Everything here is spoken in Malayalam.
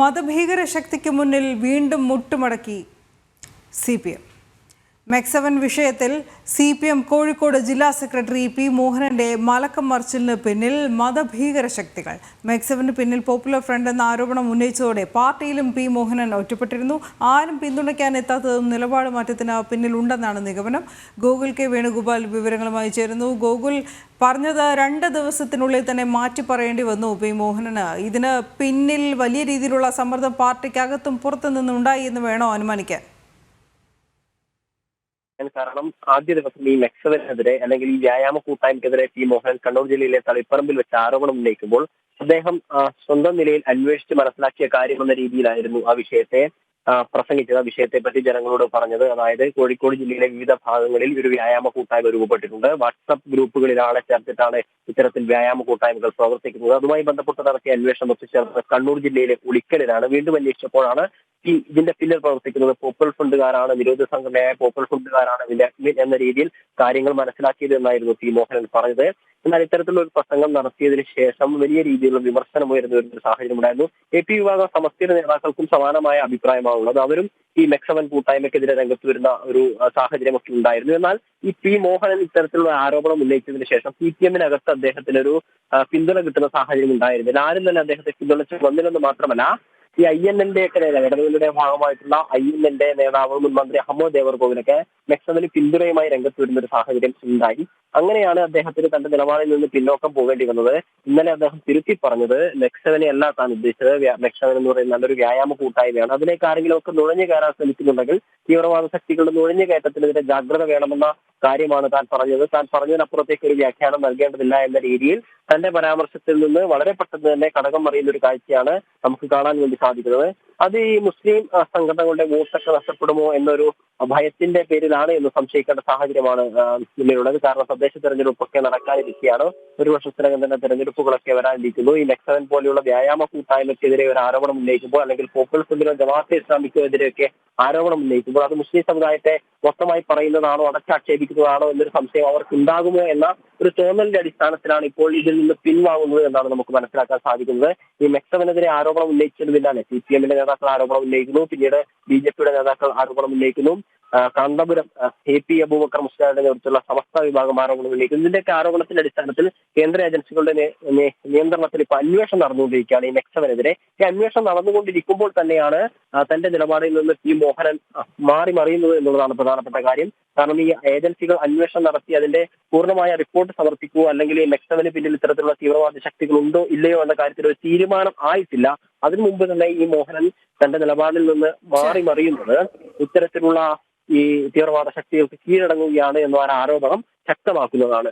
മതഭീകര ശക്തിക്ക് മുന്നിൽ വീണ്ടും മുട്ടുമടക്കി CPM. മെക്സവൻ വിഷയത്തിൽ CPM കോഴിക്കോട് ജില്ലാ സെക്രട്ടറി പി മോഹനന്റെ മലക്കം മറിച്ചിലിന് പിന്നിൽ മതഭീകര ശക്തികൾ. മെക്സവന് പിന്നിൽ പോപ്പുലർ ഫ്രണ്ട് എന്ന ആരോപണം ഉന്നയിച്ചതോടെ പാർട്ടിയിലും പി മോഹനൻ ഒറ്റപ്പെട്ടിരുന്നു. ആരും പിന്തുണയ്ക്കാൻ എത്താത്തതും നിലപാട് മാറ്റത്തിന് പിന്നിലുണ്ടെന്നാണ് നിഗമനം. ഗോകുൽ കെ വേണുഗോപാൽ വിവരങ്ങളുമായി ചേരുന്നു. ഗോകുൽ, പറഞ്ഞത് 2 ദിവസത്തിനുള്ളിൽ തന്നെ മാറ്റി പറയേണ്ടി വന്നു പി മോഹനന്. ഇതിന് പിന്നിൽ വലിയ രീതിയിലുള്ള സമ്മർദ്ദം പാർട്ടിക്കകത്തും പുറത്തു നിന്നുണ്ടായി എന്ന് വേണോ അനുമാനിക്കാൻ? കാരണം ആദ്യ ദിവസം ഈ മെക്സവനെതിരെ അല്ലെങ്കിൽ ഈ വ്യായാമ കൂട്ടായ്മക്കെതിരെ പി മോഹൻ കണ്ണൂർ ജില്ലയിലെ തളിപ്പറമ്പിൽ വെച്ച് ആരോപണം ഉന്നയിക്കുമ്പോൾ അദ്ദേഹം സ്വന്തം നിലയിൽ അന്വേഷിച്ച് മനസ്സിലാക്കിയ കാര്യമെന്ന രീതിയിലായിരുന്നു ആ വിഷയത്തെ പ്രസംഗിച്ചത്. ആ വിഷയത്തെ പറ്റി ജനങ്ങളോട് പറഞ്ഞത്. അതായത് കോഴിക്കോട് ജില്ലയിലെ വിവിധ ഭാഗങ്ങളിൽ ഒരു വ്യായാമ കൂട്ടായ്മ രൂപപ്പെട്ടിട്ടുണ്ട്. വാട്സപ്പ് ഗ്രൂപ്പുകളിൽ ആളെ ചേർത്തിട്ടാണ് ഇത്തരത്തിൽ വ്യായാമ കൂട്ടായ്മകൾ പ്രവർത്തിക്കുന്നത്. അതുമായി ബന്ധപ്പെട്ട് നടത്തിയ അന്വേഷണം ഒത്തുചേർന്നത് കണ്ണൂർ ജില്ലയിലെ ഉളിക്കലിലാണ്. വീണ്ടും അന്വേഷിച്ചപ്പോഴാണ് ഇതിന്റെ പിന്നിൽ പ്രവർത്തിക്കുന്നത് പോപ്പുലർ ഫണ്ടുകാരാണ്, നിരോധിത സംഘടനയായ പോപ്പുലർ ഫണ്ടുകാരാണ് ഇതിന്റെ എന്ന രീതിയിൽ കാര്യങ്ങൾ മനസ്സിലാക്കിയത് എന്നായിരുന്നു പി മോഹനൻ പറഞ്ഞത്. എന്നാൽ ഇത്തരത്തിലുള്ള ഒരു പ്രസംഗം നടത്തിയതിനു ശേഷം വലിയ രീതിയിലുള്ള വിമർശനം ഉയർന്നു വരുന്ന ഒരു സാഹചര്യം ഉണ്ടായിരുന്നു. AP വിഭാഗം സമസ്തയുടെ നേതാക്കൾക്കും സമാനമായ അഭിപ്രായമാണുള്ളത്. അവരും ഈ മെക്സവൻ കൂട്ടായ്മയ്ക്കെതിരെ രംഗത്ത് വരുന്ന ഒരു സാഹചര്യമൊക്കെ ഉണ്ടായിരുന്നു. എന്നാൽ ഈ പി മോഹനൻ ഇത്തരത്തിലുള്ള ആരോപണം ഉന്നയിച്ചതിന് ശേഷം CPM-നകത്ത് അദ്ദേഹത്തിനൊരു പിന്തുണ കിട്ടുന്ന സാഹചര്യം ഉണ്ടായിരുന്നില്ല. ആരും തന്നെ അദ്ദേഹത്തെ പിന്തുണച്ച് വന്നില്ലെന്ന് മാത്രമല്ല, ഈ INN-ന്റെ ഒക്കെ നേതാവ്, ഇടതുകളുടെ ഭാഗമായിട്ടുള്ള INN-ന്റെ നേതാവ് മുൻ മന്ത്രി അഹമ്മദ് ദേവർകോവിലൊക്കെ മെക്സവന് പിന്തുണയുമായി രംഗത്ത് വരുന്ന ഒരു സാഹചര്യം ഉണ്ടായി. അങ്ങനെയാണ് അദ്ദേഹത്തിന് തന്റെ നിലപാടിൽ നിന്ന് പിന്നോക്കം പോകേണ്ടി വന്നത്. ഇന്നലെ അദ്ദേഹം തിരുത്തി പറഞ്ഞത് മെക്സവനെ അല്ല താൻ ഉദ്ദേശിച്ചത്. മെക്സവൻ എന്ന് പറയുന്നത് നല്ലൊരു വ്യായാമ കൂട്ടായ്മയാണ്. അതിലേക്ക് ആരെങ്കിലും ഒക്കെ നുഴഞ്ഞു കയറാൻ ശ്രമിക്കുന്നുണ്ടെങ്കിൽ തീവ്രവാദ ശക്തികളുടെ നുഴഞ്ഞു കയറ്റത്തിനെതിരെ ജാഗ്രത വേണമെന്ന കാര്യമാണ് താൻ പറഞ്ഞത്. താൻ പറഞ്ഞതിനപ്പുറത്തേക്ക് ഒരു വ്യാഖ്യാനം നൽകേണ്ടതില്ല എന്ന രീതിയിൽ തന്റെ പരാമർശത്തിൽ നിന്ന് വളരെ പെട്ടെന്ന് തന്നെ കടകം മറിയുന്ന ഒരു കാഴ്ചയാണ് നമുക്ക് കാണാൻ വേണ്ടി സാധിക്കുന്നത്. അത് ഈ മുസ്ലിം സംഘടനകളുടെ വോട്ടൊക്കെ നഷ്ടപ്പെടുമോ എന്നൊരു ഭയത്തിന്റെ പേരിലാണ് എന്ന് സംശയിക്കേണ്ട സാഹചര്യമാണ് മുന്നിലുള്ളത്. കാരണം തദ്ദേശ തെരഞ്ഞെടുപ്പൊക്കെ നടക്കാനിരിക്കുകയാണ്. ഒരു വർഷത്തിനകം തന്നെ തെരഞ്ഞെടുപ്പുകളൊക്കെ വരാനിരിക്കുന്നു. ഈ മെക്സവൻ പോലെയുള്ള വ്യായാമ കൂട്ടായ്മയ്ക്കെതിരെ ഒരു ആരോപണം ഉന്നയിക്കുമ്പോൾ, അല്ലെങ്കിൽ പോപ്പുലർ ഫ്രണ്ടിനോ ജമാഅത്തെ ഇസ്ലാമിക്കോ എതിരെയൊക്കെ ആരോപണം ഉന്നയിക്കുമ്പോൾ അത് മുസ്ലിം സമുദായത്തെ മൊത്തമായി പറയുന്നതാണോ, അടച്ചാക്ഷേപിക്കുന്നതാണോ എന്നൊരു സംശയം അവർക്ക് ഉണ്ടാകുമോ എന്ന ഒരു തോന്നലിന്റെ അടിസ്ഥാനത്തിലാണ് ഇപ്പോൾ ഇതിൽ നിന്ന് പിൻവാങ്ങുന്നത് എന്നാണ് നമുക്ക് മനസ്സിലാക്കാൻ സാധിക്കുന്നത്. ഈ മെക്സവനെതിരെ ആരോപണം ഉന്നയിച്ചത് പിന്നാലെ CPM-ന്റെ നേതാക്കൾ ആരോപണം ഉന്നയിക്കുന്നു. പിന്നീട് BJP-യുടെ നേതാക്കൾ ആരോപണം ഉന്നയിക്കുന്നു. കാന്തപുരം AP അബൂബക്കർ മുസ്ലിയാരുടെ നേതൃത്വത്തിലുള്ള സമസ്ത വിഭാഗം ആരോപണം ഉന്നയിക്കുന്നു. ഇതിന്റെയൊക്കെ ആരോപണത്തിന്റെ അടിസ്ഥാനത്തിൽ കേന്ദ്ര ഏജൻസികളുടെ നിയന്ത്രണത്തിൽ ഇപ്പോൾ അന്വേഷണം നടന്നുകൊണ്ടിരിക്കുകയാണ് ഈ മെക്സവനെതിരെ. ഈ അന്വേഷണം നടന്നുകൊണ്ടിരിക്കുമ്പോൾ തന്നെയാണ് തന്റെ നിലപാടിൽ നിന്ന് പി മോഹനൻ മാറി മറിയുന്നത് എന്നുള്ളതാണ് പ്രധാനപ്പെട്ട കാര്യം. കാരണം ഈ ഏജൻസികൾ അന്വേഷണം നടത്തി അതിന്റെ പൂർണ്ണമായ റിപ്പോർട്ട് സമർപ്പിക്കുക, അല്ലെങ്കിൽ ഈ മെക്സവന് പിന്നിൽ ഇത്തരത്തിലുള്ള തീവ്രവാദ ശക്തികൾ ഉണ്ടോ ഇല്ലയോ എന്ന കാര്യത്തിൽ ഒരു തീരുമാനം ആയിട്ടില്ല. അതിനു മുമ്പ് തന്നെ ഈ മോഹനൻ തന്റെ നിലപാടിൽ നിന്ന് മാറി മറിയുന്നത് ഇത്തരത്തിലുള്ള ഈ തീവ്രവാദ ശക്തികൾക്ക് കീഴടങ്ങുകയാണ് എന്ന ആരോപണം ശക്തമാക്കുന്നതാണ്.